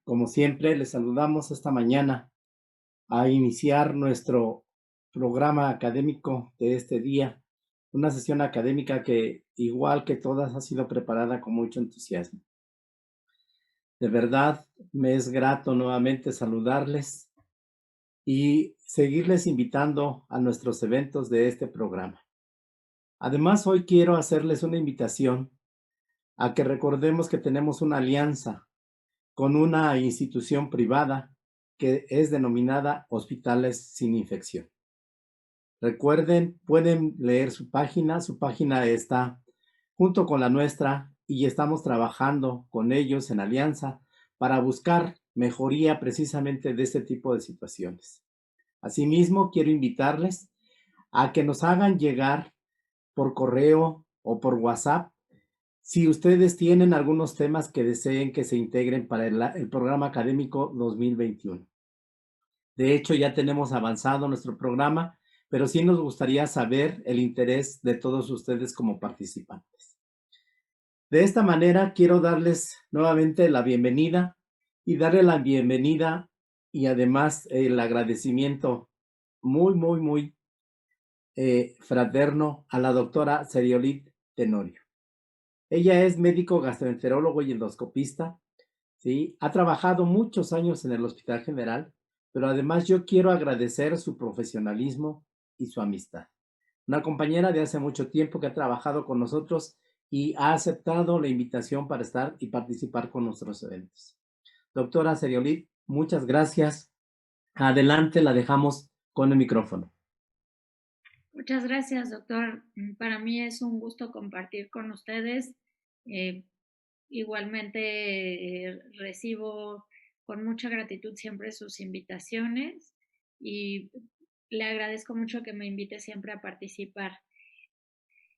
Como siempre, les saludamos esta mañana a iniciar nuestro programa académico de este día, una sesión académica que, igual que todas, ha sido preparada con mucho entusiasmo. De verdad, me es grato nuevamente saludarles y seguirles invitando a nuestros eventos de este programa. Además, hoy quiero hacerles una invitación a que recordemos que tenemos una alianza con una institución privada que es denominada Hospitales Sin Infección. Recuerden, pueden leer su página está junto con la nuestra y estamos trabajando con ellos en alianza para buscar mejoría precisamente de este tipo de situaciones. Asimismo, quiero invitarles a que nos hagan llegar por correo o por WhatsApp si ustedes tienen algunos temas que deseen que se integren para el programa académico 2021. De hecho, ya tenemos avanzado nuestro programa, pero sí nos gustaría saber el interés de todos ustedes como participantes. De esta manera, quiero darles nuevamente la bienvenida y darle la bienvenida y además el agradecimiento muy fraterno a la doctora Seriolit Tenorio. Ella es médico gastroenterólogo y endoscopista, ¿sí? Ha trabajado muchos años en el Hospital General, pero además yo quiero agradecer su profesionalismo y su amistad. Una compañera de hace mucho tiempo que ha trabajado con nosotros y ha aceptado la invitación para estar y participar con nuestros eventos. Doctora Seriolit, muchas gracias. Adelante, la dejamos con el micrófono. Muchas gracias, doctor. Para mí es un gusto compartir con ustedes. Eh, Igualmente recibo con mucha gratitud siempre sus invitaciones y le agradezco mucho que me invite siempre a participar.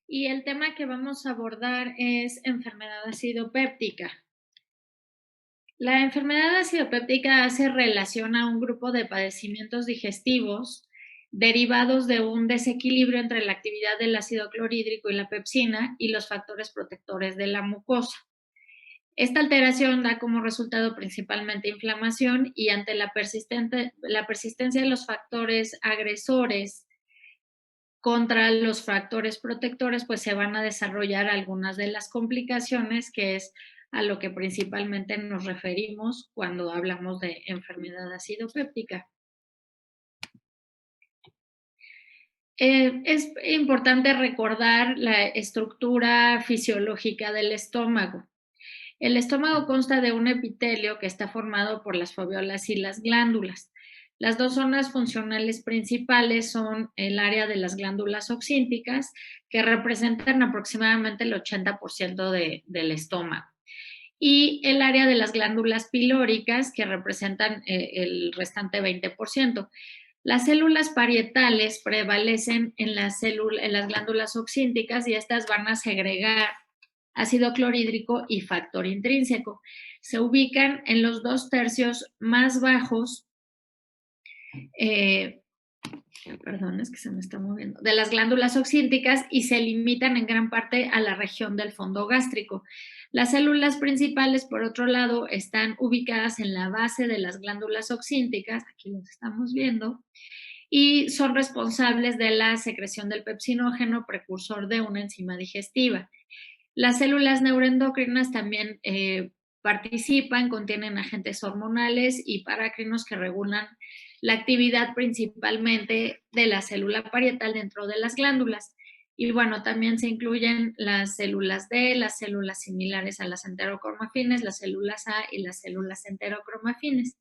Y el tema que vamos a abordar es enfermedad acidopéptica. La enfermedad acidopéptica hace relación a un grupo de padecimientos digestivos derivados de un desequilibrio entre la actividad del ácido clorhídrico y la pepsina y los factores protectores de la mucosa. Esta alteración da como resultado principalmente inflamación y ante la persistencia de los factores agresores contra los factores protectores, pues se van a desarrollar algunas de las complicaciones, que es a lo que principalmente nos referimos cuando hablamos de enfermedad acidopéptica. Es importante recordar la estructura fisiológica del estómago. El estómago consta de un epitelio que está formado por las foveolas y las glándulas. Las dos zonas funcionales principales son el área de las glándulas oxínticas, que representan aproximadamente el 80% del estómago, y el área de las glándulas pilóricas, que representan el restante 20%. Las células parietales prevalecen en las glándulas oxínticas y estas van a segregar ácido clorhídrico y factor intrínseco. Se ubican en los 2/3 más bajos, es que se me está moviendo, de las glándulas oxínticas y se limitan en gran parte a la región del fondo gástrico. Las células principales, por otro lado, están ubicadas en la base de las glándulas oxínticas, aquí los estamos viendo, y son responsables de la secreción del pepsinógeno, precursor de una enzima digestiva. Las células neuroendocrinas también participan, contienen agentes hormonales y parácrinos que regulan la actividad principalmente de la célula parietal dentro de las glándulas. Y bueno, también se incluyen las células D, las células similares a las enterocromafines, las células A y las células enterocromafines.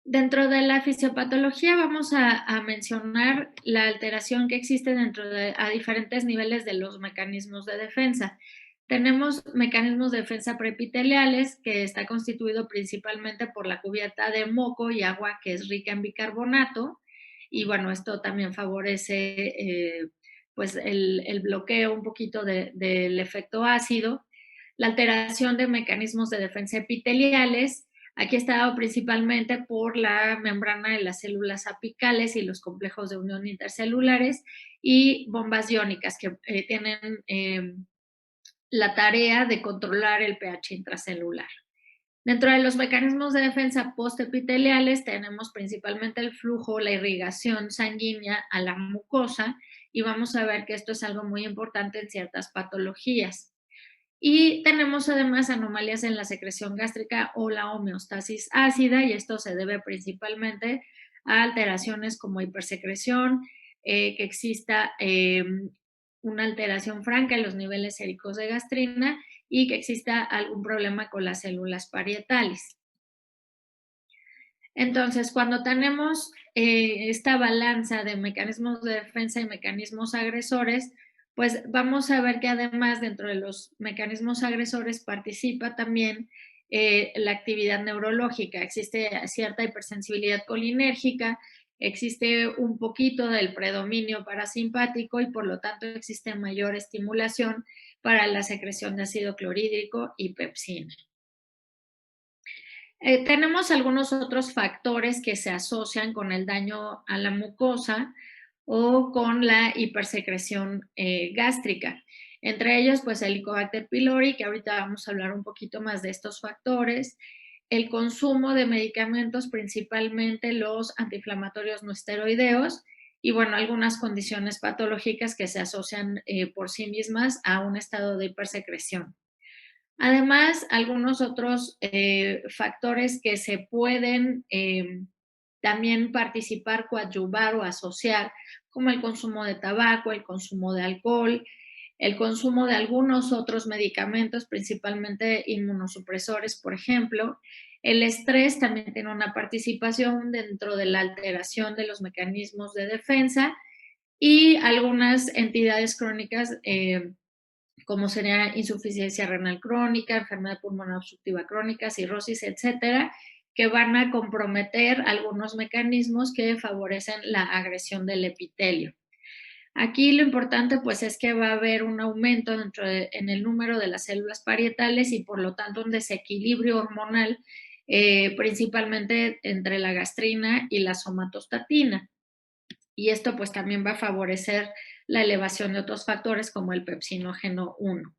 Dentro de la fisiopatología vamos a mencionar la alteración que existe a diferentes niveles de los mecanismos de defensa. Tenemos mecanismos de defensa preepiteliales, que está constituido principalmente por la cubierta de moco y agua que es rica en bicarbonato, y bueno, esto también favorece pues el bloqueo un poquito del efecto ácido. La alteración de mecanismos de defensa epiteliales. Aquí está dado principalmente por la membrana de las células apicales y los complejos de unión intercelulares y bombas iónicas que tienen la tarea de controlar el pH intracelular. Dentro de los mecanismos de defensa postepiteliales tenemos principalmente el flujo, la irrigación sanguínea a la mucosa, y vamos a ver que esto es algo muy importante en ciertas patologías. Y tenemos además anomalías en la secreción gástrica o la homeostasis ácida, y esto se debe principalmente a alteraciones como hipersecreción, que exista una alteración franca en los niveles séricos de gastrina y que exista algún problema con las células parietales. Entonces, cuando tenemos esta balanza de mecanismos de defensa y mecanismos agresores, pues vamos a ver que además dentro de los mecanismos agresores participa también la actividad neurológica. Existe cierta hipersensibilidad colinérgica, existe un poquito del predominio parasimpático y por lo tanto existe mayor estimulación para la secreción de ácido clorhídrico y pepsina. Tenemos algunos otros factores que se asocian con el daño a la mucosa o con la hipersecreción gástrica. Entre ellos, pues el Helicobacter pylori, que ahorita vamos a hablar un poquito más de estos factores, el consumo de medicamentos, principalmente los antiinflamatorios no esteroideos, y bueno, algunas condiciones patológicas que se asocian por sí mismas a un estado de hipersecreción. Además, algunos otros factores que se pueden también participar, coadyuvar o asociar, como el consumo de tabaco, el consumo de alcohol, el consumo de algunos otros medicamentos, principalmente inmunosupresores, por ejemplo. El estrés también tiene una participación dentro de la alteración de los mecanismos de defensa, y algunas entidades crónicas como sería insuficiencia renal crónica, enfermedad pulmonar obstructiva crónica, cirrosis, etcétera, que van a comprometer algunos mecanismos que favorecen la agresión del epitelio. Aquí lo importante pues es que va a haber un aumento en el número de las células parietales y por lo tanto un desequilibrio hormonal, principalmente entre la gastrina y la somatostatina. Y esto pues también va a favorecer la elevación de otros factores como el pepsinógeno 1.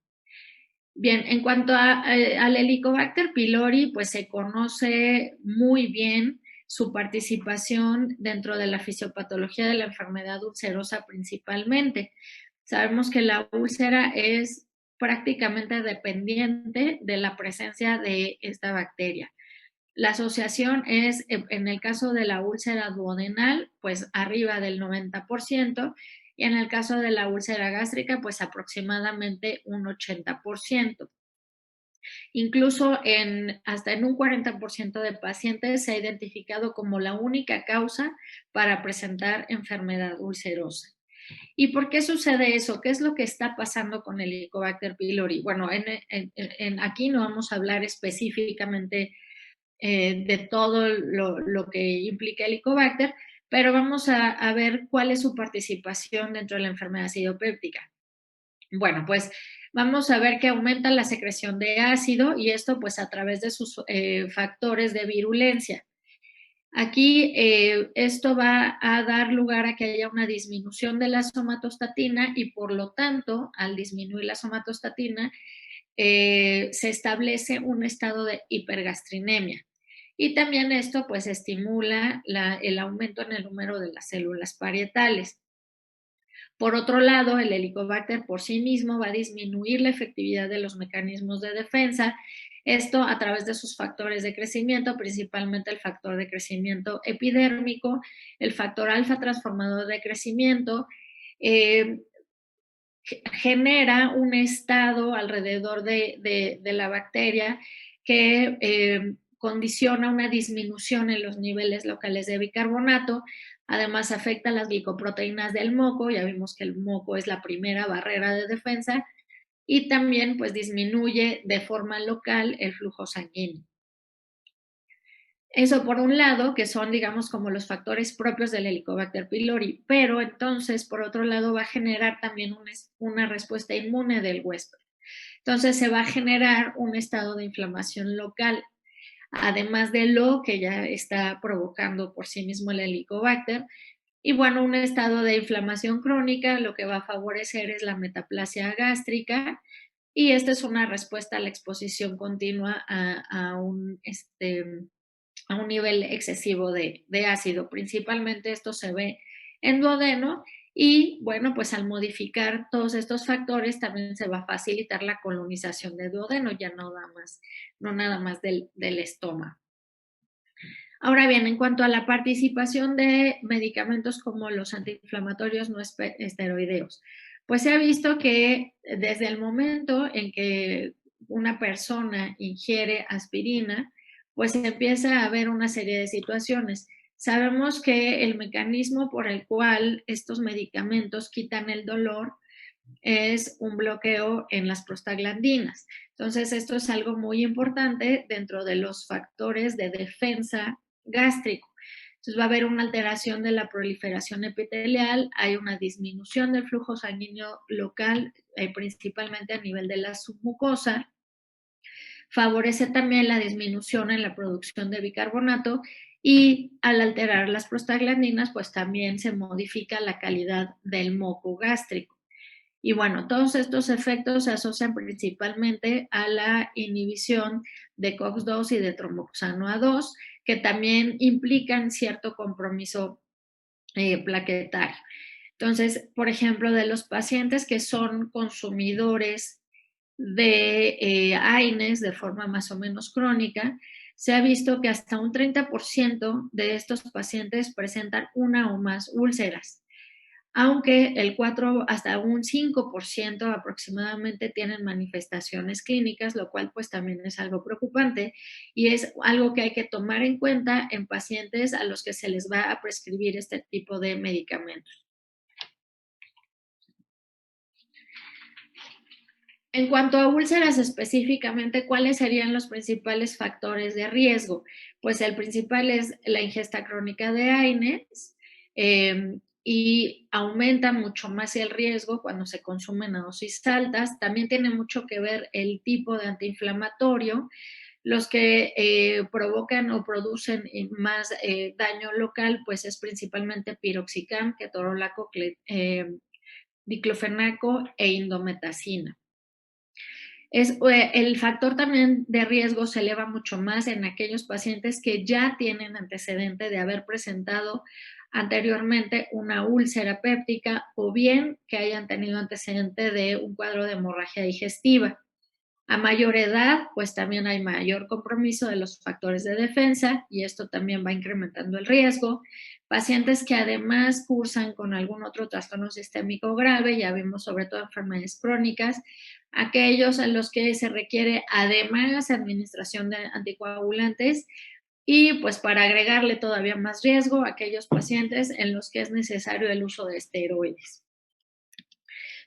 Bien, en cuanto al Helicobacter pylori, pues se conoce muy bien su participación dentro de la fisiopatología de la enfermedad ulcerosa principalmente. Sabemos que la úlcera es prácticamente dependiente de la presencia de esta bacteria. La asociación es, en el caso de la úlcera duodenal, pues arriba del 90%, y en el caso de la úlcera gástrica, pues aproximadamente un 80%. Incluso hasta en un 40% de pacientes se ha identificado como la única causa para presentar enfermedad ulcerosa. ¿Y por qué sucede eso? ¿Qué es lo que está pasando con el Helicobacter pylori? Bueno, aquí no vamos a hablar específicamente de todo lo que implica el Helicobacter, pero vamos a ver cuál es su participación dentro de la enfermedad acidopéptica. Bueno, pues vamos a ver que aumenta la secreción de ácido, y esto pues a través de sus factores de virulencia. Aquí esto va a dar lugar a que haya una disminución de la somatostatina, y por lo tanto, al disminuir la somatostatina, se establece un estado de hipergastrinemia. Y también esto pues estimula el aumento en el número de las células parietales. Por otro lado, el Helicobacter por sí mismo va a disminuir la efectividad de los mecanismos de defensa, esto a través de sus factores de crecimiento, principalmente el factor de crecimiento epidérmico, el factor alfa transformador de crecimiento, genera un estado alrededor de la bacteria que condiciona una disminución en los niveles locales de bicarbonato. Además afecta las glicoproteínas del moco, ya vimos que el moco es la primera barrera de defensa, y también pues disminuye de forma local el flujo sanguíneo. Eso por un lado, que son, digamos, como los factores propios del Helicobacter pylori, pero entonces, por otro lado, va a generar también una respuesta inmune del huésped. Entonces, se va a generar un estado de inflamación local, además de lo que ya está provocando por sí mismo el Helicobacter. Y bueno, un estado de inflamación crónica lo que va a favorecer es la metaplasia gástrica, y esta es una respuesta a la exposición continua a un nivel excesivo de ácido. Principalmente esto se ve en duodeno y bueno, pues al modificar todos estos factores también se va a facilitar la colonización de duodeno, ya no nada más del estómago. Ahora bien, en cuanto a la participación de medicamentos como los antiinflamatorios no esteroideos, pues se ha visto que desde el momento en que una persona ingiere aspirina, pues se empieza a ver una serie de situaciones. Sabemos que el mecanismo por el cual estos medicamentos quitan el dolor es un bloqueo en las prostaglandinas. Entonces, esto es algo muy importante dentro de los factores de defensa gástrico. Entonces, va a haber una alteración de la proliferación epitelial, hay una disminución del flujo sanguíneo local, principalmente a nivel de la submucosa. Favorece también la disminución en la producción de bicarbonato y al alterar las prostaglandinas, pues también se modifica la calidad del moco gástrico. Y bueno, todos estos efectos se asocian principalmente a la inhibición de COX-2 y de tromboxano A2, que también implican cierto compromiso plaquetario. Entonces, por ejemplo, de los pacientes que son consumidores de AINES de forma más o menos crónica, se ha visto que hasta un 30% de estos pacientes presentan una o más úlceras, aunque el 4 hasta un 5% aproximadamente tienen manifestaciones clínicas, lo cual pues también es algo preocupante y es algo que hay que tomar en cuenta en pacientes a los que se les va a prescribir este tipo de medicamentos. En cuanto a úlceras específicamente, ¿cuáles serían los principales factores de riesgo? Pues el principal es la ingesta crónica de AINES y aumenta mucho más el riesgo cuando se consumen a dosis altas. También tiene mucho que ver el tipo de antiinflamatorio. Los que provocan o producen más daño local, pues es principalmente piroxicam, ketorolaco, diclofenaco e indometacina. El factor también de riesgo se eleva mucho más en aquellos pacientes que ya tienen antecedente de haber presentado anteriormente una úlcera péptica o bien que hayan tenido antecedente de un cuadro de hemorragia digestiva. A mayor edad, pues también hay mayor compromiso de los factores de defensa y esto también va incrementando el riesgo. Pacientes que además cursan con algún otro trastorno sistémico grave, ya vimos sobre todo enfermedades crónicas, aquellos en los que se requiere además administración de anticoagulantes y pues para agregarle todavía más riesgo, aquellos pacientes en los que es necesario el uso de esteroides.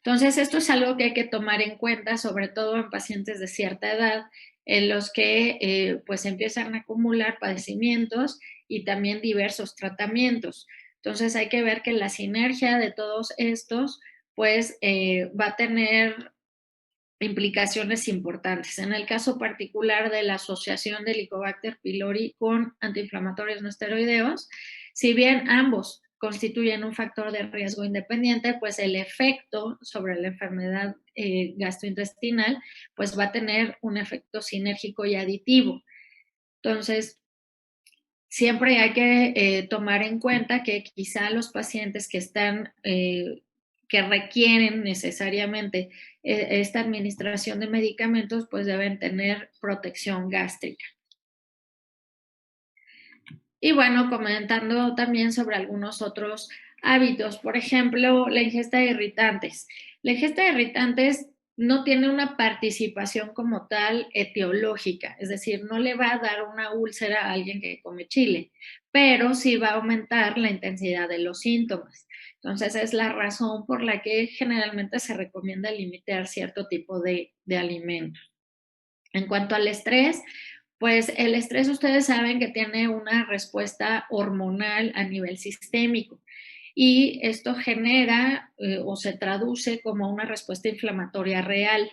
Entonces, esto es algo que hay que tomar en cuenta, sobre todo en pacientes de cierta edad, en los que pues empiezan a acumular padecimientos y también diversos tratamientos. Entonces, hay que ver que la sinergia de todos estos pues va a tener implicaciones importantes. En el caso particular de la asociación de Helicobacter pylori con antiinflamatorios no esteroideos, si bien ambos constituyen un factor de riesgo independiente, pues el efecto sobre la enfermedad gastrointestinal pues va a tener un efecto sinérgico y aditivo. Entonces, siempre hay que tomar en cuenta que quizá los pacientes que están que requieren necesariamente esta administración de medicamentos, pues deben tener protección gástrica. Y bueno, comentando también sobre algunos otros hábitos, por ejemplo, la ingesta de irritantes. La ingesta de irritantes no tiene una participación como tal etiológica, es decir, no le va a dar una úlcera a alguien que come chile, pero sí va a aumentar la intensidad de los síntomas. Entonces, es la razón por la que generalmente se recomienda limitar cierto tipo de alimentos. En cuanto al estrés, pues el estrés ustedes saben que tiene una respuesta hormonal a nivel sistémico y esto genera o se traduce como una respuesta inflamatoria real.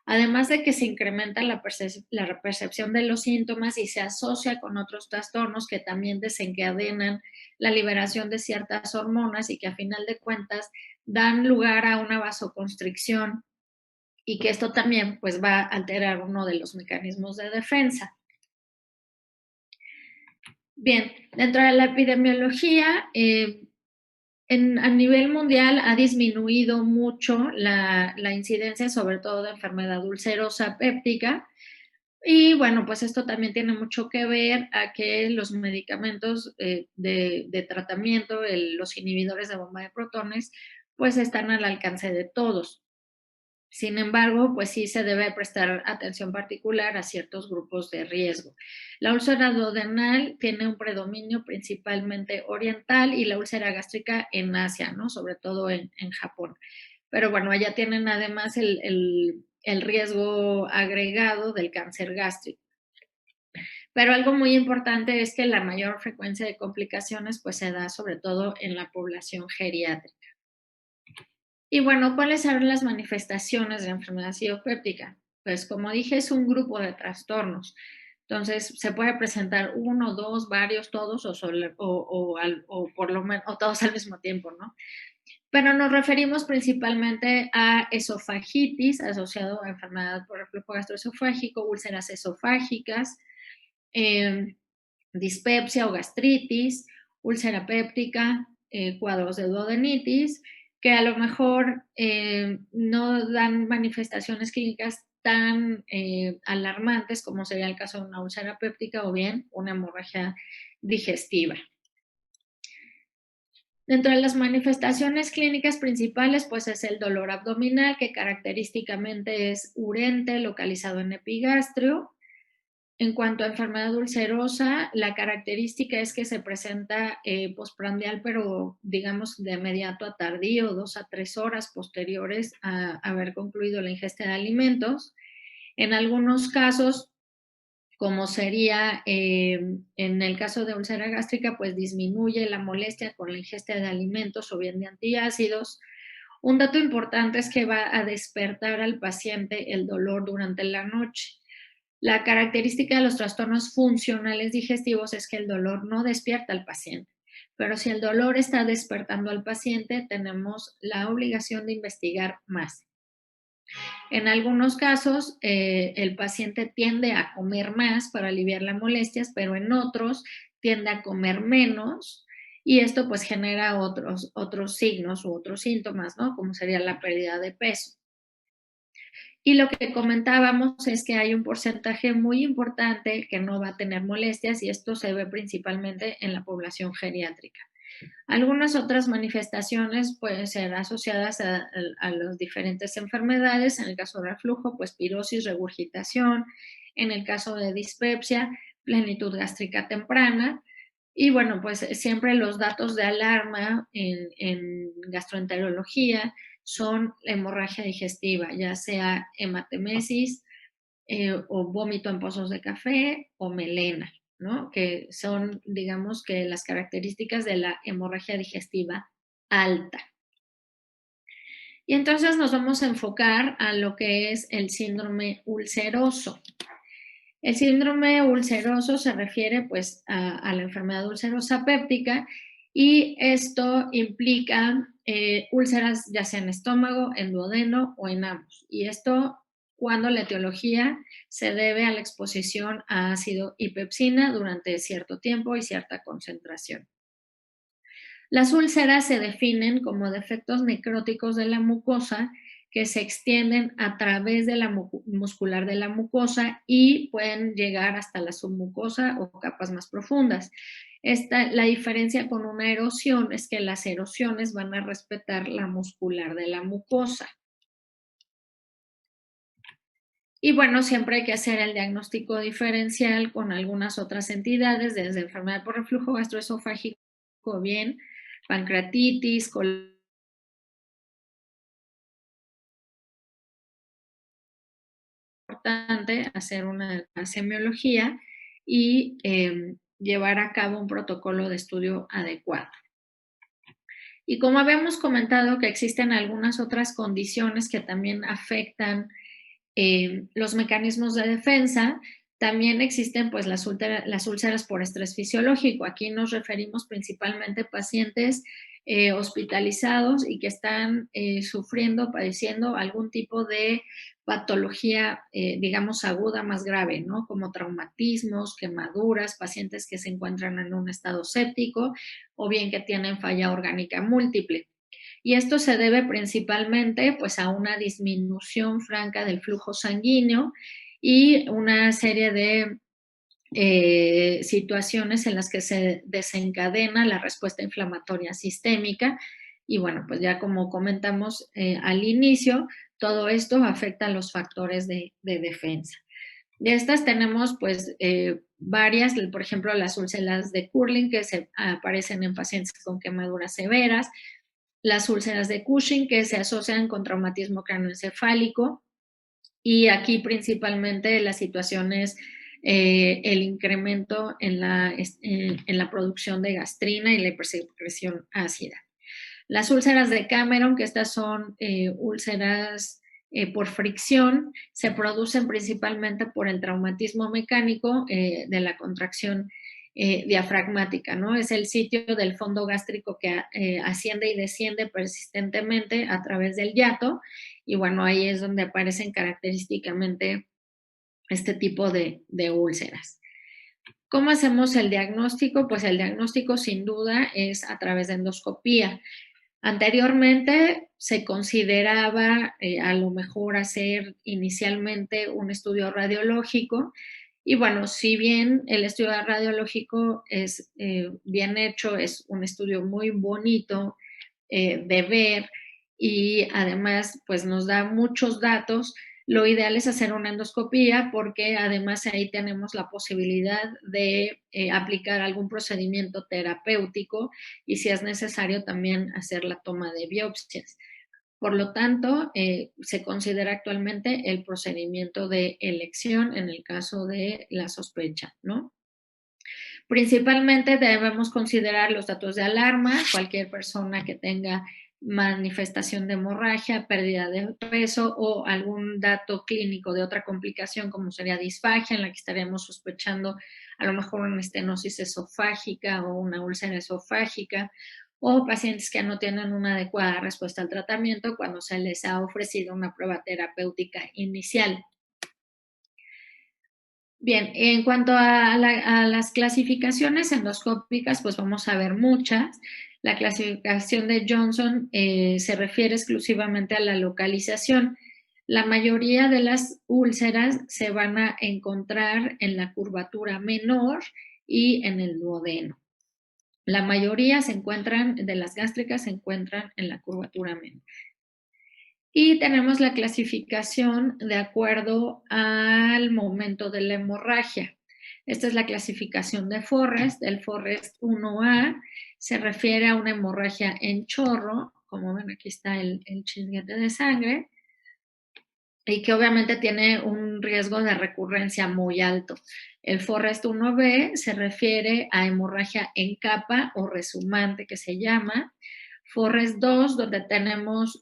Además de que se incrementa la percepción de los síntomas y se asocia con otros trastornos que también desencadenan la liberación de ciertas hormonas y que a final de cuentas dan lugar a una vasoconstricción y que esto también pues va a alterar uno de los mecanismos de defensa. Bien, dentro de la epidemiología, a nivel mundial ha disminuido mucho la incidencia, sobre todo de enfermedad ulcerosa péptica. Y bueno, pues esto también tiene mucho que ver a que los medicamentos de tratamiento, los inhibidores de bomba de protones, pues están al alcance de todos. Sin embargo, pues sí se debe prestar atención particular a ciertos grupos de riesgo. La úlcera duodenal tiene un predominio principalmente oriental y la úlcera gástrica en Asia, ¿no? Sobre todo en Japón. Pero bueno, allá tienen además el riesgo agregado del cáncer gástrico. Pero algo muy importante es que la mayor frecuencia de complicaciones pues se da sobre todo en la población geriátrica. Y bueno, ¿cuáles son las manifestaciones de la enfermedad sidopéptica? Pues como dije, es un grupo de trastornos. Entonces, se puede presentar uno, dos, varios, todos o por lo menos o todos al mismo tiempo, ¿no? Pero nos referimos principalmente a esofagitis asociado a enfermedad por reflujo gastroesofágico, úlceras esofágicas, dispepsia o gastritis, úlcera péptica, cuadros de duodenitis, que a lo mejor no dan manifestaciones clínicas tan alarmantes como sería el caso de una úlcera péptica o bien una hemorragia digestiva. Dentro de las manifestaciones clínicas principales, pues es el dolor abdominal, que característicamente es urente, localizado en epigastrio. En cuanto a enfermedad ulcerosa, la característica es que se presenta postprandial, pero digamos de inmediato a tardío, 2 a 3 horas posteriores a haber concluido la ingesta de alimentos. En algunos casos, como sería en el caso de úlcera gástrica, pues disminuye la molestia con la ingesta de alimentos o bien de antiácidos. Un dato importante es que va a despertar al paciente el dolor durante la noche. La característica de los trastornos funcionales digestivos es que el dolor no despierta al paciente, pero si el dolor está despertando al paciente, tenemos la obligación de investigar más. En algunos casos, el paciente tiende a comer más para aliviar las molestias, pero en otros tiende a comer menos y esto pues genera otros signos u otros síntomas, ¿no? Como sería la pérdida de peso. Y lo que comentábamos es que hay un porcentaje muy importante que no va a tener molestias y esto se ve principalmente en la población geriátrica. Algunas otras manifestaciones pueden ser asociadas a las diferentes enfermedades. En el caso de reflujo, pues pirosis, regurgitación. En el caso de dispepsia, plenitud gástrica temprana. Y bueno, pues siempre los datos de alarma en gastroenterología son la hemorragia digestiva, ya sea hematemesis o vómito en pozos de café o melena, ¿no? Que son, digamos, que las características de la hemorragia digestiva alta. Y entonces nos vamos a enfocar a lo que es el síndrome ulceroso. El síndrome ulceroso se refiere pues a la enfermedad ulcerosa péptica y esto implica úlceras ya sea en estómago, en duodeno o en ambos. Y esto cuando la etiología se debe a la exposición a ácido y pepsina durante cierto tiempo y cierta concentración. Las úlceras se definen como defectos necróticos de la mucosa que se extienden a través de la muscular de la mucosa y pueden llegar hasta la submucosa o capas más profundas. La diferencia con una erosión es que las erosiones van a respetar la muscular de la mucosa. Y bueno, siempre hay que hacer el diagnóstico diferencial con algunas otras entidades, desde enfermedad por reflujo gastroesofágico, bien pancreatitis, importante hacer una semiología y llevar a cabo un protocolo de estudio adecuado. Y como habíamos comentado que existen algunas otras condiciones que también afectan los mecanismos de defensa, También existen pues las úlceras por estrés fisiológico. Aquí nos referimos principalmente a pacientes hospitalizados y que están sufriendo, padeciendo algún tipo de patología, digamos, aguda más grave, ¿no? Como traumatismos, quemaduras, pacientes que se encuentran en un estado séptico o bien que tienen falla orgánica múltiple. Y esto se debe principalmente pues, a una disminución franca del flujo sanguíneo y una serie de situaciones en las que se desencadena la respuesta inflamatoria sistémica. Y bueno, pues ya como comentamos al inicio, todo esto afecta a los factores de defensa. De estas tenemos pues varias, por ejemplo, las úlceras de Curling que se aparecen en pacientes con quemaduras severas, las úlceras de Cushing que se asocian con traumatismo craneoencefálico, y aquí principalmente la situación es el incremento en la producción de gastrina y la hipersecreción ácida. Las úlceras de Cameron, que estas son úlceras por fricción, se producen principalmente por el traumatismo mecánico de la contracción diafragmática, ¿no? Es el sitio del fondo gástrico que asciende y desciende persistentemente a través del hiato, y bueno, ahí es donde aparecen característicamente este tipo de úlceras. ¿Cómo hacemos el diagnóstico? Pues el diagnóstico sin duda es a través de endoscopía. Anteriormente se consideraba a lo mejor hacer inicialmente un estudio radiológico y bueno, si bien el estudio radiológico es bien hecho, es un estudio muy bonito de ver y además pues nos da muchos datos. Lo ideal es hacer una endoscopía porque además ahí tenemos la posibilidad de aplicar algún procedimiento terapéutico y si es necesario también hacer la toma de biopsias. Por lo tanto, se considera actualmente el procedimiento de elección en el caso de la sospecha, ¿no? Principalmente debemos considerar los datos de alarma, cualquier persona que tenga manifestación de hemorragia, pérdida de peso o algún dato clínico de otra complicación como sería disfagia, en la que estaríamos sospechando a lo mejor una estenosis esofágica o una úlcera esofágica, o pacientes que no tienen una adecuada respuesta al tratamiento cuando se les ha ofrecido una prueba terapéutica inicial. Bien, en cuanto a las clasificaciones endoscópicas, pues vamos a ver muchas. La clasificación de Johnson se refiere exclusivamente a la localización. La mayoría de las úlceras se van a encontrar en la curvatura menor y en el duodeno. La mayoría de las gástricas se encuentran en la curvatura menor. Y tenemos la clasificación de acuerdo al momento de la hemorragia. Esta es la clasificación de Forrest. El Forrest 1A se refiere a una hemorragia en chorro, como ven aquí está el chisguete de sangre, y que obviamente tiene un riesgo de recurrencia muy alto. El Forrest 1B se refiere a hemorragia en capa o resumante, que se llama. Forrest 2, donde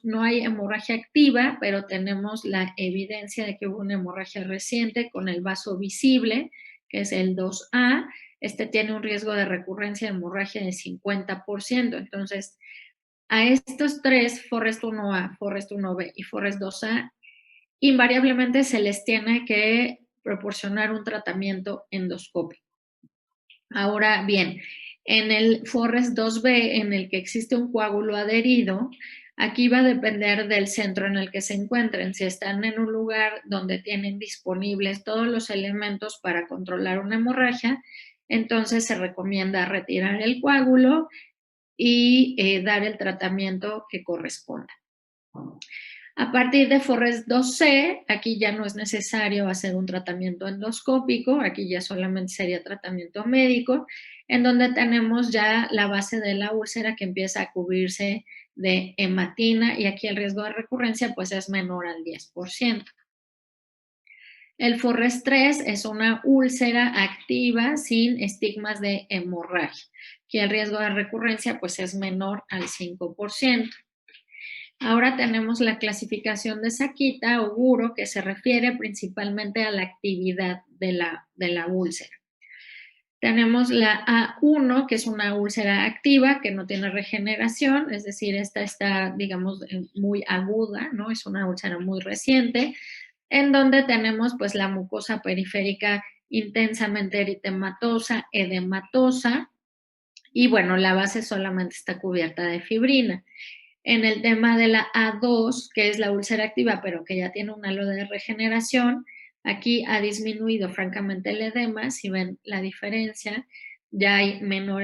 no hay hemorragia activa, pero tenemos la evidencia de que hubo una hemorragia reciente con el vaso visible, que es el 2A. Este tiene un riesgo de recurrencia de hemorragia de 50%. Entonces, a estos tres, Forrest 1A, Forrest 1B y Forrest 2A, invariablemente se les tiene que proporcionar un tratamiento endoscópico. Ahora bien, en el Forrest 2B, en el que existe un coágulo adherido, aquí va a depender del centro en el que se encuentren. Si están en un lugar donde tienen disponibles todos los elementos para controlar una hemorragia, entonces se recomienda retirar el coágulo y dar el tratamiento que corresponda. A partir de Forrest 2C, aquí ya no es necesario hacer un tratamiento endoscópico, aquí ya solamente sería tratamiento médico, en donde tenemos ya la base de la úlcera que empieza a cubrirse de hematina y aquí el riesgo de recurrencia pues es menor al 10%. El Forrest 3 es una úlcera activa sin estigmas de hemorragia, que el riesgo de recurrencia pues es menor al 5%. Ahora tenemos la clasificación de Sakita o Guro, que se refiere principalmente a la actividad de la úlcera. Tenemos la A1, que es una úlcera activa que no tiene regeneración, es decir, esta está, digamos, muy aguda, ¿no? Es una úlcera muy reciente, en donde tenemos pues la mucosa periférica intensamente eritematosa, edematosa, y bueno, la base solamente está cubierta de fibrina. En el tema de la A2, que es la úlcera activa, pero que ya tiene un halo de regeneración, aquí ha disminuido francamente el edema, si ven la diferencia, ya hay menor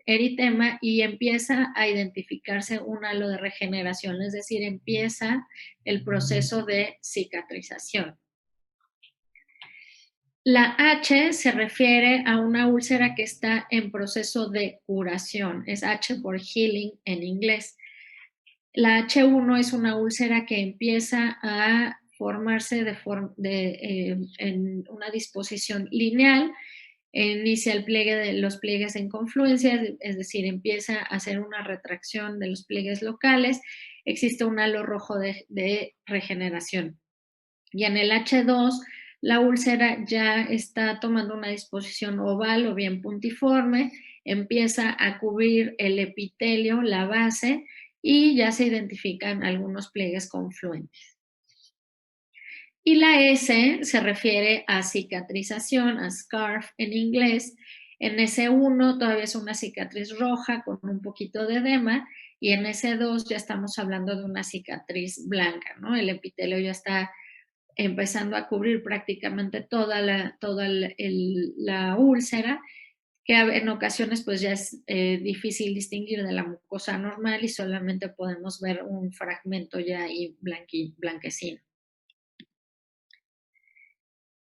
eritema y empieza a identificarse un halo de regeneración, es decir, empieza el proceso de cicatrización. La H se refiere a una úlcera que está en proceso de curación, es H por healing en inglés. La H1 es una úlcera que empieza a formarse en una disposición lineal, inicia el pliegue de los pliegues en confluencia, es decir, empieza a hacer una retracción de los pliegues locales, existe un halo rojo de regeneración. Y en el H2, la úlcera ya está tomando una disposición oval o bien puntiforme, empieza a cubrir el epitelio, la base, y ya se identifican algunos pliegues confluentes. Y la S se refiere a cicatrización, a scarf en inglés. En S1 todavía es una cicatriz roja con un poquito de edema, y en S2 ya estamos hablando de una cicatriz blanca, ¿no? El epitelio ya está empezando a cubrir prácticamente toda la úlcera, que en ocasiones pues ya es difícil distinguir de la mucosa normal y solamente podemos ver un fragmento ya ahí blanquecino.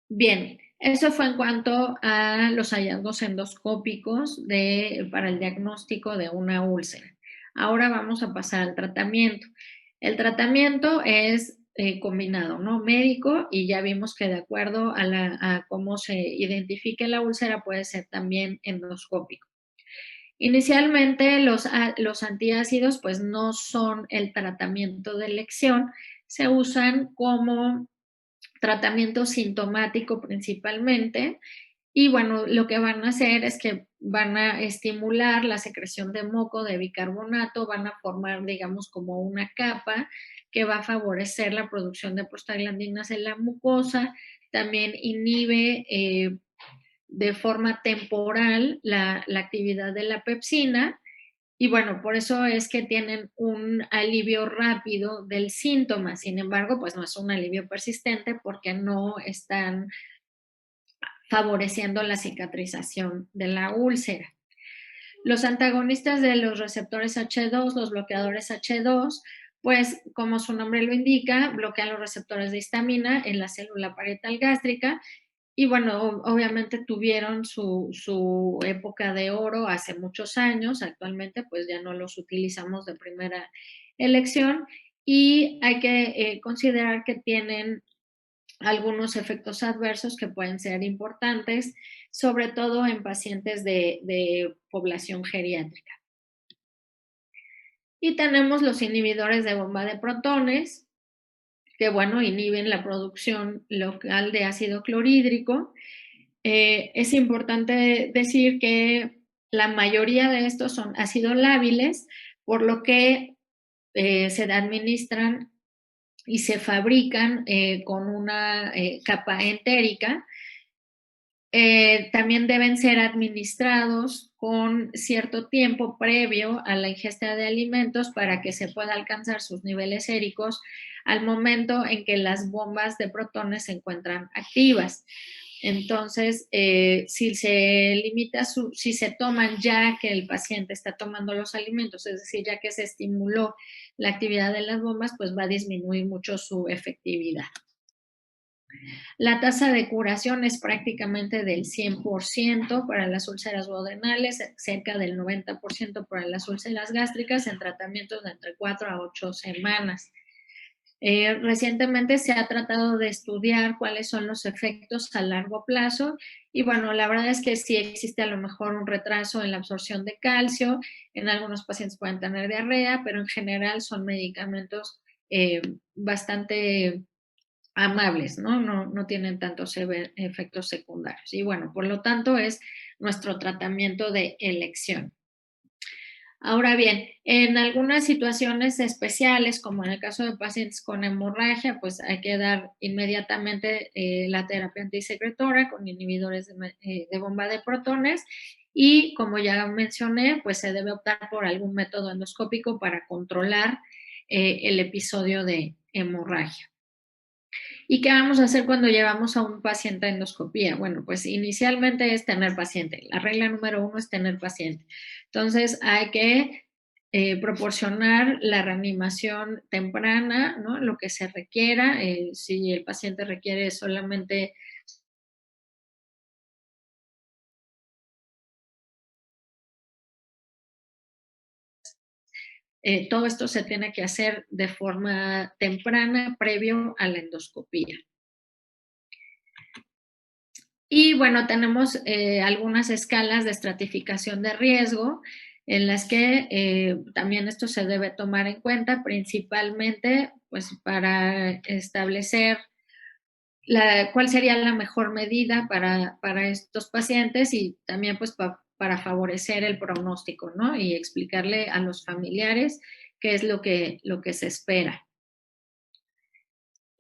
Bien, eso fue en cuanto a los hallazgos endoscópicos para el diagnóstico de una úlcera. Ahora vamos a pasar al tratamiento. El tratamiento es combinado, ¿no? Médico, y ya vimos que de acuerdo a cómo se identifique la úlcera puede ser también endoscópico. Inicialmente los antiácidos pues no son el tratamiento de elección, se usan como tratamiento sintomático principalmente. Y bueno, lo que van a hacer es que van a estimular la secreción de moco de bicarbonato, van a formar, digamos, como una capa que va a favorecer la producción de prostaglandinas en la mucosa, también inhibe de forma temporal la actividad de la pepsina. Y bueno, por eso es que tienen un alivio rápido del síntoma. Sin embargo, pues no es un alivio persistente porque no están favoreciendo la cicatrización de la úlcera. Los antagonistas de los receptores H2, los bloqueadores H2, pues como su nombre lo indica, bloquean los receptores de histamina en la célula parietal gástrica. Y bueno, obviamente tuvieron su época de oro hace muchos años, actualmente pues ya no los utilizamos de primera elección, y hay que considerar que tienen algunos efectos adversos que pueden ser importantes, sobre todo en pacientes de población geriátrica. Y tenemos los inhibidores de bomba de protones, que bueno, inhiben la producción local de ácido clorhídrico. Es importante decir que la mayoría de estos son ácidos lábiles, por lo que se administran y se fabrican con una capa entérica. También deben ser administrados con cierto tiempo previo a la ingesta de alimentos para que se pueda alcanzar sus niveles séricos al momento en que las bombas de protones se encuentran activas. Entonces, si se toman ya que el paciente está tomando los alimentos, es decir, ya que se estimuló la actividad de las bombas, pues va a disminuir mucho su efectividad. La tasa de curación es prácticamente del 100% para las úlceras duodenales, cerca del 90% para las úlceras gástricas en tratamientos de entre 4 a 8 semanas. Recientemente se ha tratado de estudiar cuáles son los efectos a largo plazo y bueno, la verdad es que sí existe a lo mejor un retraso en la absorción de calcio, en algunos pacientes pueden tener diarrea, pero en general son medicamentos bastante amables, ¿no? No tienen tantos efectos secundarios. Y bueno, por lo tanto es nuestro tratamiento de elección. Ahora bien, en algunas situaciones especiales, como en el caso de pacientes con hemorragia, pues hay que dar inmediatamente la terapia antisecretora con inhibidores de bomba de protones y como ya mencioné, pues se debe optar por algún método endoscópico para controlar el episodio de hemorragia. ¿Y qué vamos a hacer cuando llevamos a un paciente a endoscopía? Bueno, pues inicialmente es tener paciente. La regla número 1 es tener paciente. Entonces hay que proporcionar la reanimación temprana, ¿no? Lo que se requiera. Si el paciente requiere solamente todo esto se tiene que hacer de forma temprana, previo a la endoscopía. Y bueno, tenemos algunas escalas de estratificación de riesgo en las que también esto se debe tomar en cuenta, principalmente pues para establecer cuál sería la mejor medida para estos pacientes y también pues para favorecer el pronóstico, ¿no? Y explicarle a los familiares qué es lo que se espera.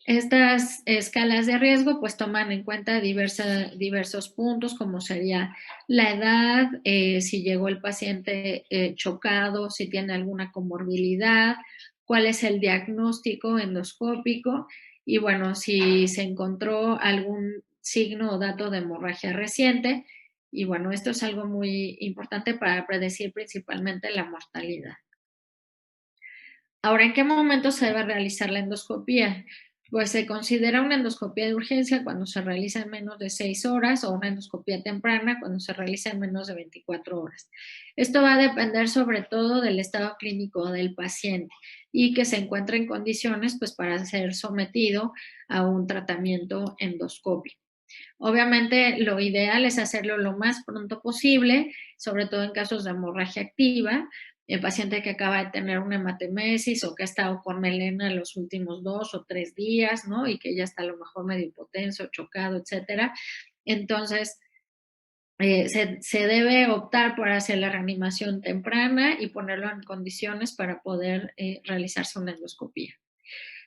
Estas escalas de riesgo pues toman en cuenta diversos puntos como sería la edad, si llegó el paciente chocado, si tiene alguna comorbilidad, cuál es el diagnóstico endoscópico y bueno, si se encontró algún signo o dato de hemorragia reciente y bueno, esto es algo muy importante para predecir principalmente la mortalidad. Ahora, ¿en qué momento se debe realizar la endoscopía? Pues se considera una endoscopía de urgencia cuando se realiza en menos de 6 horas o una endoscopía temprana cuando se realiza en menos de 24 horas. Esto va a depender sobre todo del estado clínico del paciente y que se encuentre en condiciones pues, para ser sometido a un tratamiento endoscópico. Obviamente lo ideal es hacerlo lo más pronto posible, sobre todo en casos de hemorragia activa, el paciente que acaba de tener una hematemesis o que ha estado con melena los últimos 2 o 3 días, ¿no? Y que ya está a lo mejor medio hipotenso, chocado, etcétera. Entonces, se debe optar por hacer la reanimación temprana y ponerlo en condiciones para poder realizarse una endoscopía.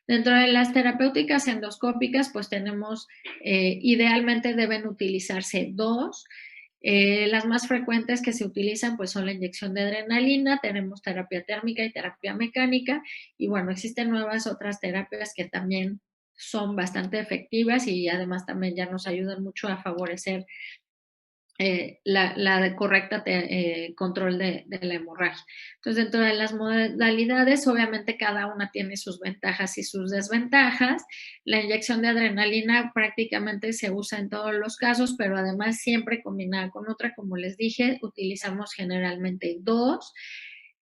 Dentro de las terapéuticas endoscópicas, pues tenemos, idealmente deben utilizarse dos. Las más frecuentes que se utilizan pues son la inyección de adrenalina, tenemos terapia térmica y terapia mecánica y bueno, existen nuevas otras terapias que también son bastante efectivas y además también ya nos ayudan mucho a favorecer la correcta control de la hemorragia. Entonces, dentro de las modalidades, obviamente cada una tiene sus ventajas y sus desventajas. La inyección de adrenalina prácticamente se usa en todos los casos, pero además siempre combinada con otra, como les dije, utilizamos generalmente dos.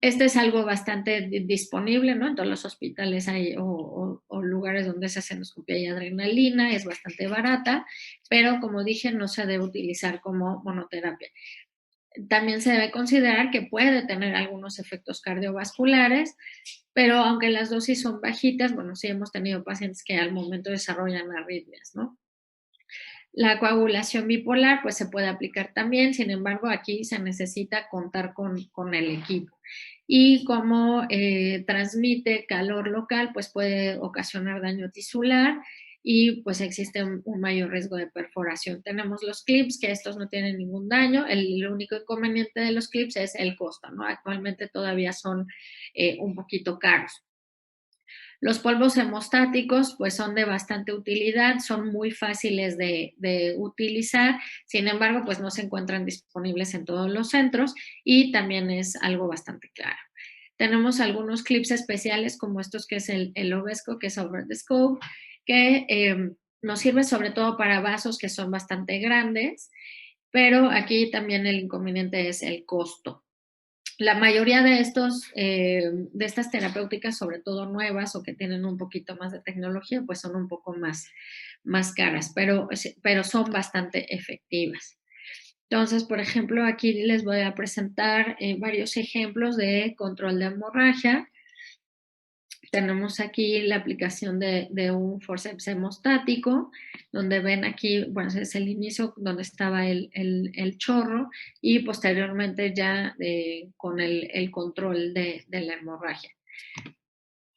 Este es algo bastante disponible, ¿no? En todos los hospitales hay o lugares donde se hace endoscopia y adrenalina, es bastante barata, pero como dije, no se debe utilizar como monoterapia. También se debe considerar que puede tener algunos efectos cardiovasculares, pero aunque las dosis son bajitas, bueno, sí hemos tenido pacientes que al momento desarrollan arritmias, ¿no? La coagulación bipolar, pues se puede aplicar también, sin embargo, aquí se necesita contar con el equipo. Y como transmite calor local, pues puede ocasionar daño tisular y pues existe un mayor riesgo de perforación. Tenemos los clips, que estos no tienen ningún daño. El único inconveniente de los clips es el costo, ¿no? Actualmente todavía son un poquito caros. Los polvos hemostáticos pues son de bastante utilidad, son muy fáciles de utilizar, sin embargo pues no se encuentran disponibles en todos los centros y también es algo bastante claro. Tenemos algunos clips especiales como estos que es el Ovesco, que es Over the Scope, que nos sirve sobre todo para vasos que son bastante grandes, pero aquí también el inconveniente es el costo. La mayoría de estas terapéuticas, sobre todo nuevas o que tienen un poquito más de tecnología, pues son un poco más caras, pero son bastante efectivas. Entonces, por ejemplo, aquí les voy a presentar varios ejemplos de control de hemorragia. Tenemos aquí la aplicación de un forceps hemostático, donde ven aquí, bueno, es el inicio donde estaba el chorro y posteriormente ya con el control de la hemorragia.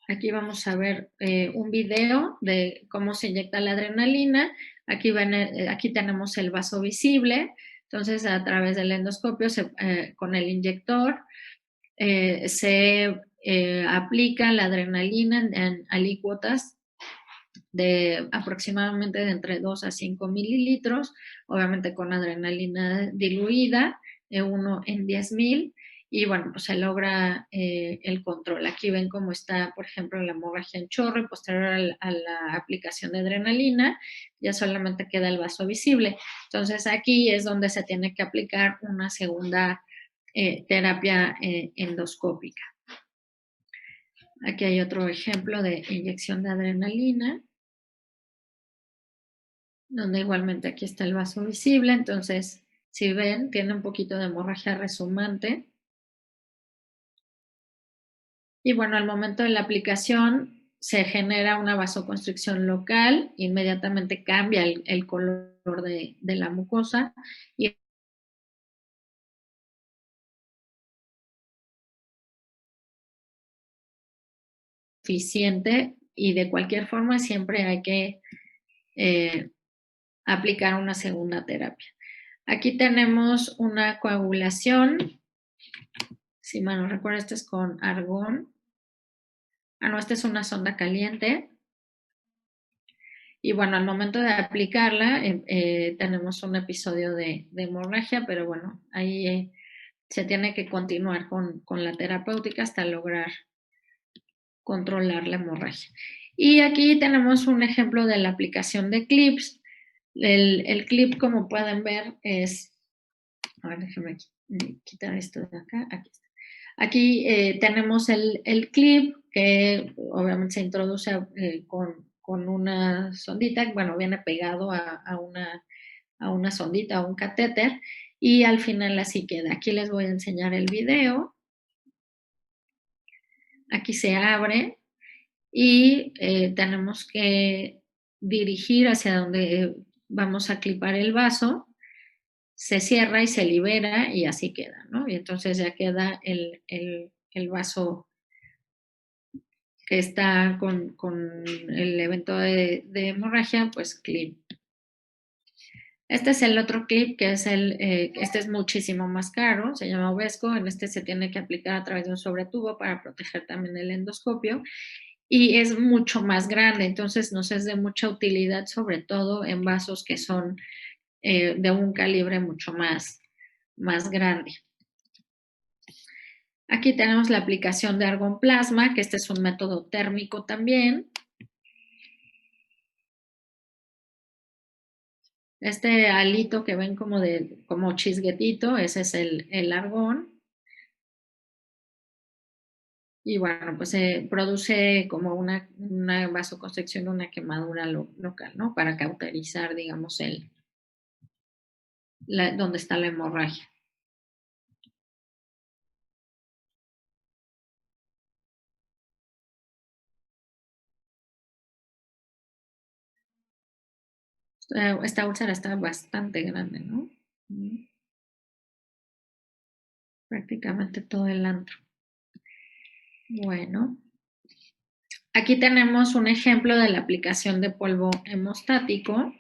Aquí vamos a ver un video de cómo se inyecta la adrenalina. Aquí tenemos el vaso visible. Entonces, a través del endoscopio, con el inyector, se aplica la adrenalina en alícuotas de aproximadamente de entre 2 a 5 mililitros, obviamente con adrenalina diluida, 1 en 10,000, y bueno, pues se logra el control. Aquí ven cómo está, por ejemplo, la hemorragia en chorro y posterior a la aplicación de adrenalina, ya solamente queda el vaso visible. Entonces aquí es donde se tiene que aplicar una segunda terapia endoscópica. Aquí hay otro ejemplo de inyección de adrenalina, donde igualmente aquí está el vaso visible. Entonces, si ven, tiene un poquito de hemorragia resumante. Y bueno, al momento de la aplicación se genera una vasoconstricción local, inmediatamente cambia el color de la mucosa y eficiente, y de cualquier forma siempre hay que aplicar una segunda terapia. Aquí tenemos una coagulación, si mal no recuerdo, este es con argón. No, esta es una sonda caliente. Y bueno, al momento de aplicarla tenemos un episodio de hemorragia, pero bueno, ahí se tiene que continuar con la terapéutica hasta lograr controlar la hemorragia. Y aquí tenemos un ejemplo de la aplicación de clips. El clip, como pueden ver, es... A ver, déjenme quitar esto de acá. Aquí está. Aquí tenemos el clip que obviamente se introduce con una sondita, bueno, viene pegado a una sondita, a un catéter, y al final así queda. Aquí les voy a enseñar el video. Aquí se abre y tenemos que dirigir hacia donde vamos a clipar el vaso. Se cierra y se libera y así queda, ¿no? Y entonces ya queda el vaso que está con el evento de hemorragia, pues clip. Este es el otro clip, que es este es muchísimo más caro, se llama Ovesco. En este se tiene que aplicar a través de un sobretubo para proteger también el endoscopio y es mucho más grande, entonces nos es de mucha utilidad, sobre todo en vasos que son de un calibre mucho más grande. Aquí tenemos la aplicación de argón plasma, que este es un método térmico también. Este alito que ven como chisguetito, ese es el argón. Y bueno, pues se produce como una vasoconstricción, una quemadura local, ¿no? Para cauterizar, digamos, donde está la hemorragia. Esta úlcera está bastante grande, ¿no? Prácticamente todo el antro. Bueno, aquí tenemos un ejemplo de la aplicación de polvo hemostático.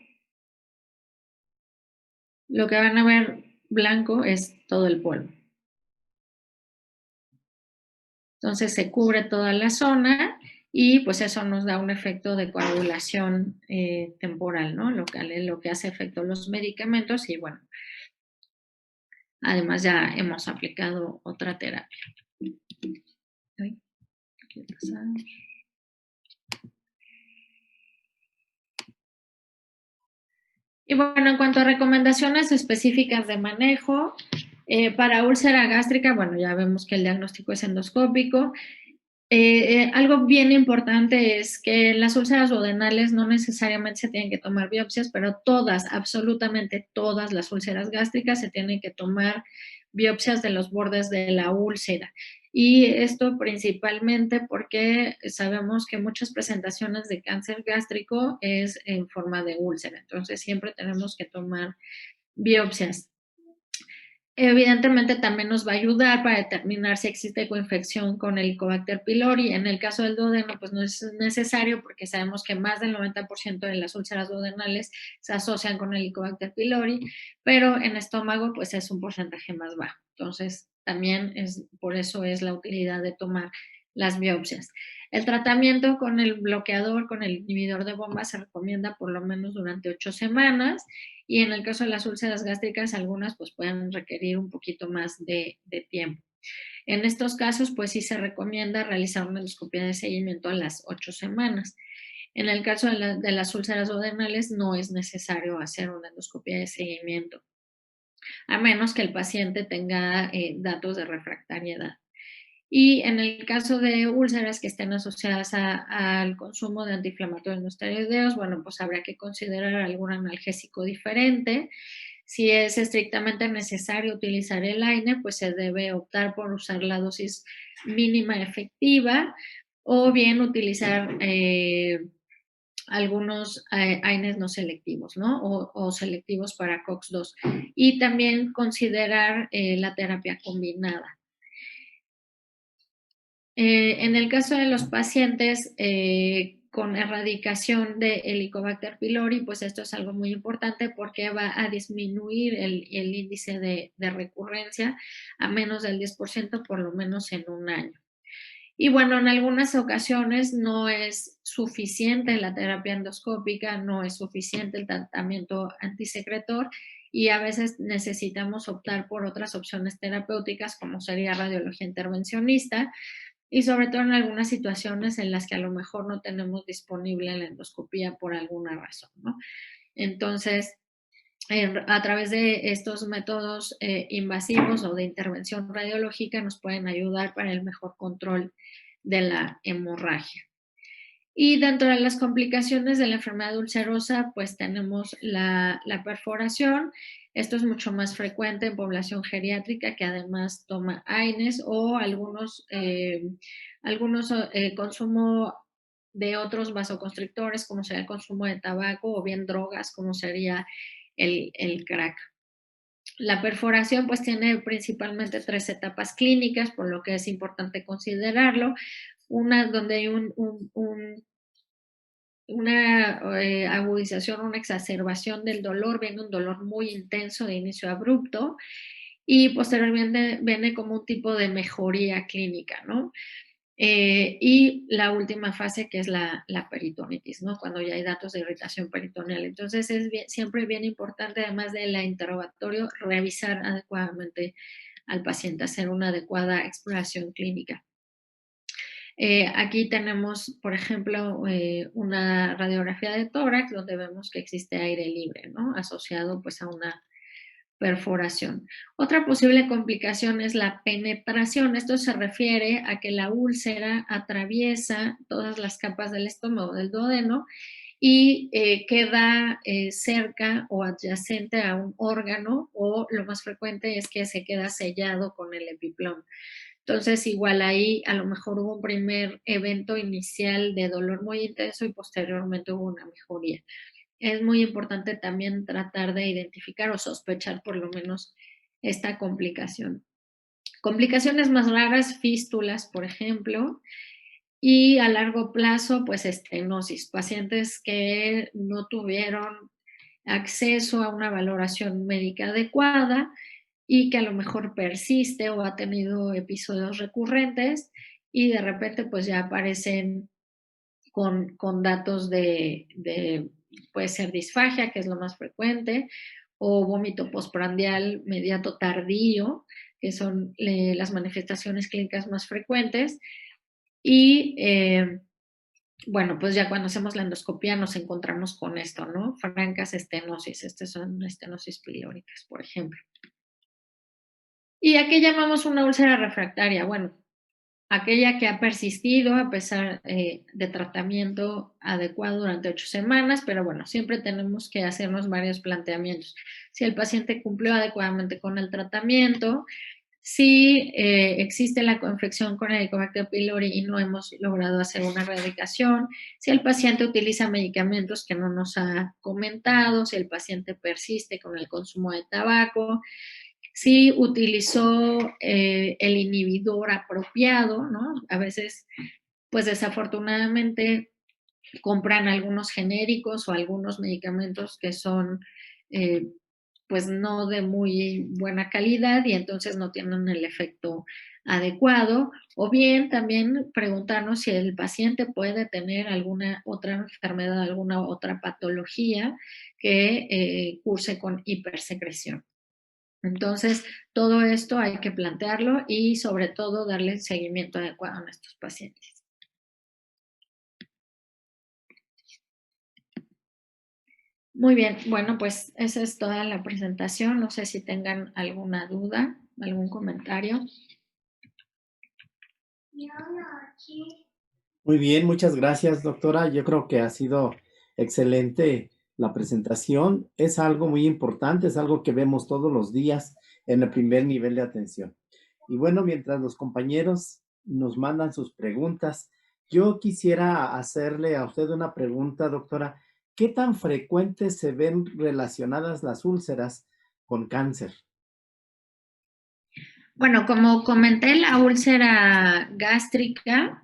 Lo que van a ver blanco es todo el polvo. Entonces se cubre toda la zona y pues eso nos da un efecto de coagulación temporal, ¿no? Local, en lo que hace efecto los medicamentos y bueno, además ya hemos aplicado otra terapia. Ay, ¿qué pasa? Y bueno, en cuanto a recomendaciones específicas de manejo, Para úlcera gástrica, bueno, ya vemos que el diagnóstico es endoscópico. Algo bien importante es que en las úlceras duodenales no necesariamente se tienen que tomar biopsias, pero todas, absolutamente todas las úlceras gástricas se tienen que tomar biopsias de los bordes de la úlcera. Y esto principalmente porque sabemos que muchas presentaciones de cáncer gástrico es en forma de úlcera. Entonces siempre tenemos que tomar biopsias. Evidentemente también nos va a ayudar para determinar si existe coinfección con el Helicobacter pylori. En el caso del duodeno, pues no es necesario porque sabemos que más del 90% de las úlceras duodenales se asocian con el Helicobacter pylori, pero en estómago pues es un porcentaje más bajo. Entonces también es, por eso es la utilidad de tomar las biopsias. El tratamiento con el bloqueador, con el inhibidor de bomba, se recomienda por lo menos durante 8 semanas y en el caso de las úlceras gástricas, algunas pues pueden requerir un poquito más de tiempo. En estos casos, pues sí se recomienda realizar una endoscopia de seguimiento a las 8 semanas. En el caso de las úlceras duodenales, no es necesario hacer una endoscopia de seguimiento, a menos que el paciente tenga datos de refractariedad. Y en el caso de úlceras que estén asociadas al consumo de antiinflamatorios no esteroideos, bueno, pues habría que considerar algún analgésico diferente. Si es estrictamente necesario utilizar el AINE, pues se debe optar por usar la dosis mínima efectiva o bien utilizar algunos AINES no selectivos, ¿no? O selectivos para COX-2. Y también considerar la terapia combinada. En el caso de los pacientes con erradicación de Helicobacter pylori, pues esto es algo muy importante porque va a disminuir el índice de recurrencia a menos del 10% por lo menos en un año. Y bueno, en algunas ocasiones no es suficiente la terapia endoscópica, no es suficiente el tratamiento antisecretor y a veces necesitamos optar por otras opciones terapéuticas como sería radiología intervencionista y sobre todo en algunas situaciones en las que a lo mejor no tenemos disponible la endoscopía por alguna razón, ¿no? Entonces, a través de estos métodos invasivos o de intervención radiológica nos pueden ayudar para el mejor control de la hemorragia. Y dentro de las complicaciones de la enfermedad ulcerosa, pues tenemos la perforación. Esto es mucho más frecuente en población geriátrica que además toma AINES o algunos consumo de otros vasoconstrictores, como sería el consumo de tabaco o bien drogas, como sería el crack. La perforación pues tiene principalmente 3 etapas clínicas, por lo que es importante considerarlo. Una donde hay una agudización, una exacerbación del dolor, viene un dolor muy intenso de inicio abrupto y posteriormente viene como un tipo de mejoría clínica, ¿no? Y la última fase que es la peritonitis, ¿no? Cuando ya hay datos de irritación peritoneal. Entonces es siempre bien importante, además del interrogatorio, revisar adecuadamente al paciente, hacer una adecuada exploración clínica. Aquí tenemos, por ejemplo, una radiografía de tórax donde vemos que existe aire libre, ¿no? Asociado pues a una perforación. Otra posible complicación es la penetración. Esto se refiere a que la úlcera atraviesa todas las capas del estómago, del duodeno, y queda cerca o adyacente a un órgano, o lo más frecuente es que se queda sellado con el epiplón. Entonces, igual ahí a lo mejor hubo un primer evento inicial de dolor muy intenso y posteriormente hubo una mejoría. Es muy importante también tratar de identificar o sospechar por lo menos esta complicación. Complicaciones más raras, fístulas, por ejemplo, y a largo plazo, pues estenosis, pacientes que no tuvieron acceso a una valoración médica adecuada y que a lo mejor persiste o ha tenido episodios recurrentes y de repente pues ya aparecen con datos puede ser disfagia, que es lo más frecuente, o vómito postprandial mediato tardío, que son las manifestaciones clínicas más frecuentes. Y bueno, pues ya cuando hacemos la endoscopia nos encontramos con esto, ¿no? Francas estenosis, estas son estenosis pilóricas, por ejemplo. ¿Y a qué llamamos una úlcera refractaria? Bueno, aquella que ha persistido a pesar de tratamiento adecuado durante 8 semanas, pero bueno, siempre tenemos que hacernos varios planteamientos. Si el paciente cumplió adecuadamente con el tratamiento, si existe la infección con Helicobacter pylori y no hemos logrado hacer una erradicación, si el paciente utiliza medicamentos que no nos ha comentado, si el paciente persiste con el consumo de tabaco, si utilizó el inhibidor apropiado, ¿no? A veces, pues desafortunadamente, compran algunos genéricos o algunos medicamentos que son, eh, pues no de muy buena calidad y entonces no tienen el efecto adecuado, o bien también preguntarnos si el paciente puede tener alguna otra enfermedad, alguna otra patología que curse con hipersecreción. Entonces, todo esto hay que plantearlo y sobre todo darle seguimiento adecuado a nuestros pacientes. Muy bien, bueno, pues esa es toda la presentación. No sé si tengan alguna duda, algún comentario. Muy bien, muchas gracias, doctora. Yo creo que ha sido excelente la presentación. Es algo muy importante, es algo que vemos todos los días en el primer nivel de atención. Y bueno, mientras los compañeros nos mandan sus preguntas, yo quisiera hacerle a usted una pregunta, doctora. ¿Qué tan frecuentes se ven relacionadas las úlceras con cáncer? Bueno, como comenté, la úlcera gástrica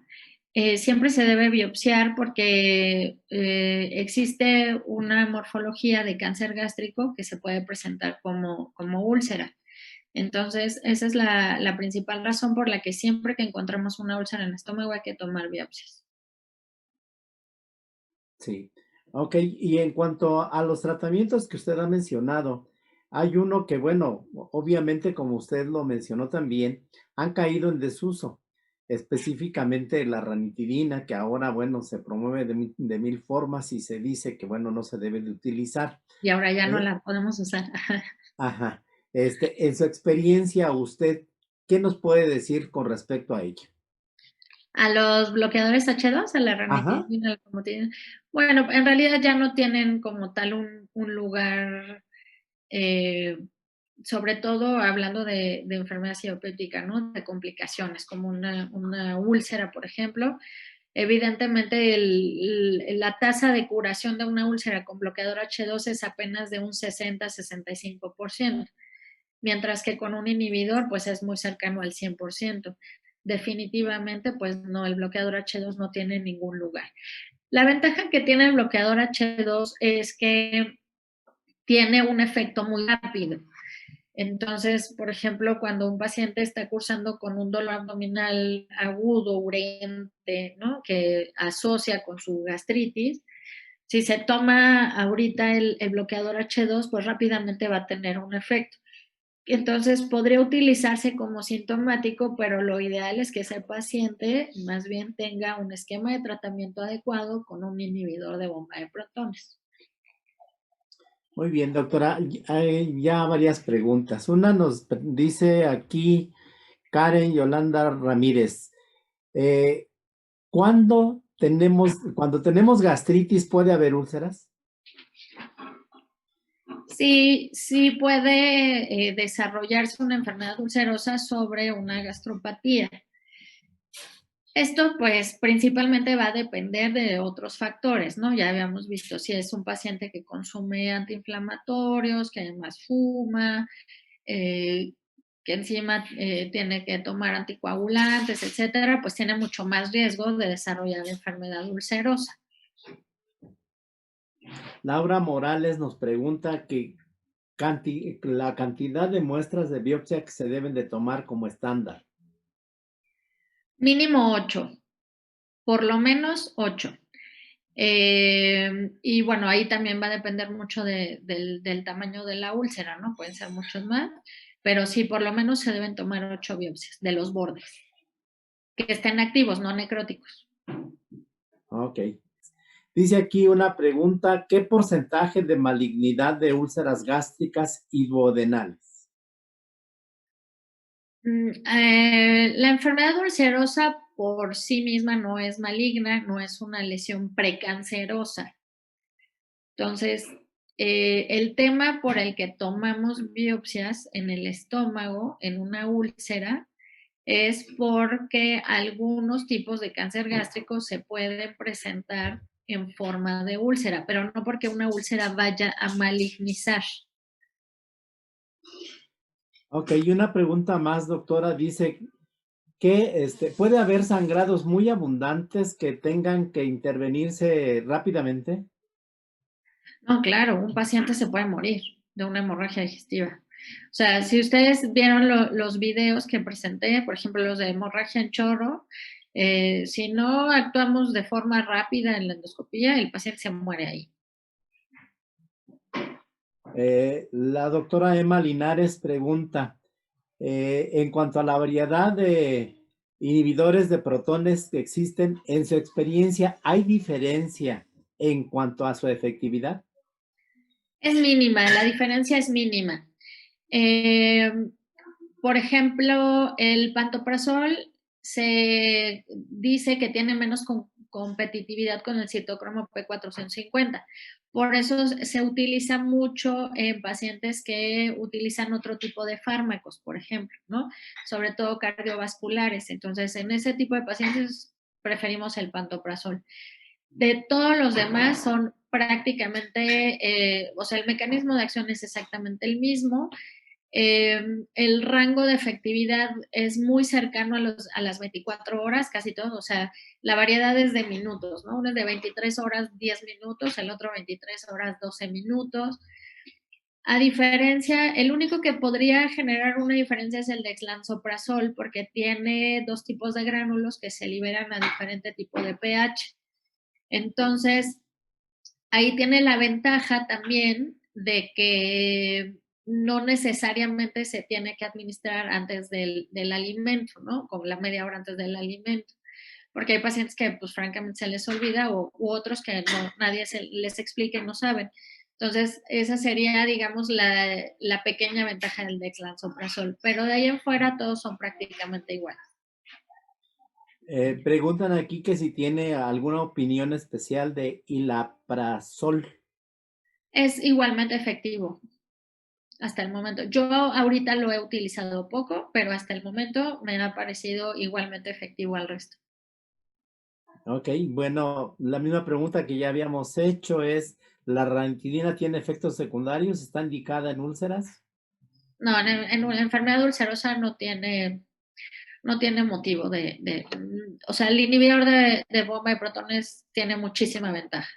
siempre se debe biopsiar porque existe una morfología de cáncer gástrico que se puede presentar como úlcera. Entonces, esa es la principal razón por la que siempre que encontramos una úlcera en el estómago hay que tomar biopsias. Sí. Ok, y en cuanto a los tratamientos que usted ha mencionado, hay uno que, bueno, obviamente, como usted lo mencionó también, han caído en desuso, específicamente la ranitidina, que ahora, bueno, se promueve de mil formas y se dice que, bueno, no se debe de utilizar. Y ahora ya no Eh, la podemos usar. ajá. En su experiencia, usted, ¿qué nos puede decir con respecto a ello? A los bloqueadores H2, a la Ajá. ranitidina, al famotidina, bueno, en realidad ya no tienen como tal un lugar, eh, sobre todo hablando de enfermedad ciopética, ¿no? De complicaciones, como una úlcera, por ejemplo. Evidentemente, la tasa de curación de una úlcera con bloqueador H2 es apenas de un 60-65%, mientras que con un inhibidor, pues es muy cercano al 100%. Definitivamente, pues no, el bloqueador H2 no tiene ningún lugar. La ventaja que tiene el bloqueador H2 es que tiene un efecto muy rápido. Entonces, por ejemplo, cuando un paciente está cursando con un dolor abdominal agudo, urente, ¿no? Que asocia con su gastritis, si se toma ahorita el bloqueador H2, pues rápidamente va a tener un efecto. Entonces, podría utilizarse como sintomático, pero lo ideal es que ese paciente más bien tenga un esquema de tratamiento adecuado con un inhibidor de bomba de protones. Muy bien, doctora. Hay ya varias preguntas. Una nos dice aquí Karen Yolanda Ramírez. eh, cuando tenemos gastritis, puede haber úlceras? Sí, sí puede desarrollarse una enfermedad ulcerosa sobre una gastropatía. Esto pues principalmente va a depender de otros factores, ¿no? Ya habíamos visto si es un paciente que consume antiinflamatorios, que además fuma, eh, que encima tiene que tomar anticoagulantes, etcétera, pues tiene mucho más riesgo de desarrollar enfermedad ulcerosa. Laura Morales nos pregunta que la cantidad de muestras de biopsia que se deben de tomar como estándar. Mínimo 8, por lo menos 8. Y bueno, ahí también va a depender mucho del tamaño de la úlcera, ¿no? Pueden ser muchos más, pero sí, por lo menos se deben tomar 8 biopsias de los bordes, que estén activos, no necróticos. Ok. Dice aquí una pregunta, ¿qué porcentaje de malignidad de úlceras gástricas y duodenales? La enfermedad ulcerosa por sí misma no es maligna, no es una lesión precancerosa. Entonces, el tema por el que tomamos biopsias en el estómago, en una úlcera, es porque algunos tipos de cáncer gástrico se pueden presentar en forma de úlcera, pero no porque una úlcera vaya a malignizar. Ok, y una pregunta más, doctora. Dice que puede haber sangrados muy abundantes que tengan que intervenirse rápidamente. No, claro, un paciente se puede morir de una hemorragia digestiva. O sea, si ustedes vieron los videos que presenté, por ejemplo, los de hemorragia en chorro, si no actuamos de forma rápida en la endoscopía, el paciente se muere ahí. La doctora Emma Linares pregunta, en cuanto a la variedad de inhibidores de protones que existen, en su experiencia, ¿hay diferencia en cuanto a su efectividad? Es mínima, la diferencia es mínima. Eh, por ejemplo, el pantoprazol se dice que tiene menos competitividad con el citocromo P450. Por eso se utiliza mucho en pacientes que utilizan otro tipo de fármacos, por ejemplo, ¿no? Sobre todo cardiovasculares. Entonces, en ese tipo de pacientes preferimos el pantoprazol. De todos los demás son prácticamente, o sea, el mecanismo de acción es exactamente el mismo. El rango de efectividad es muy cercano a las 24 horas, casi todo, o sea, la variedad es de minutos, ¿no? Uno es de 23 horas, 10 minutos, el otro 23 horas, 12 minutos. A diferencia, el único que podría generar una diferencia es el dexlansoprazol, porque tiene dos tipos de gránulos que se liberan a diferente tipo de pH. Entonces, ahí tiene la ventaja también de que no necesariamente se tiene que administrar antes del alimento, ¿no? Como la media hora antes del alimento. Porque hay pacientes que, pues, francamente se les olvida u otros que no, nadie les explica y no saben. Entonces, esa sería, digamos, la pequeña ventaja del dexlansoprazol. Pero de ahí en fuera todos son prácticamente iguales. Preguntan aquí que si tiene alguna opinión especial de ilaprazol. Es igualmente efectivo hasta el momento. Yo ahorita lo he utilizado poco, pero hasta el momento me ha parecido igualmente efectivo al resto. Ok, bueno, la misma pregunta que ya habíamos hecho es, ¿la ranitidina tiene efectos secundarios? ¿Está indicada en úlceras? No, en la enfermedad ulcerosa no tiene motivo o sea, el inhibidor de bomba de protones tiene muchísima ventaja.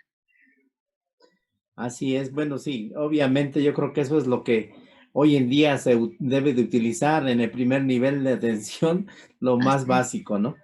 Así es, bueno, sí, obviamente yo creo que eso es lo que hoy en día se debe de utilizar en el primer nivel de atención, lo más Así es. básico, ¿no?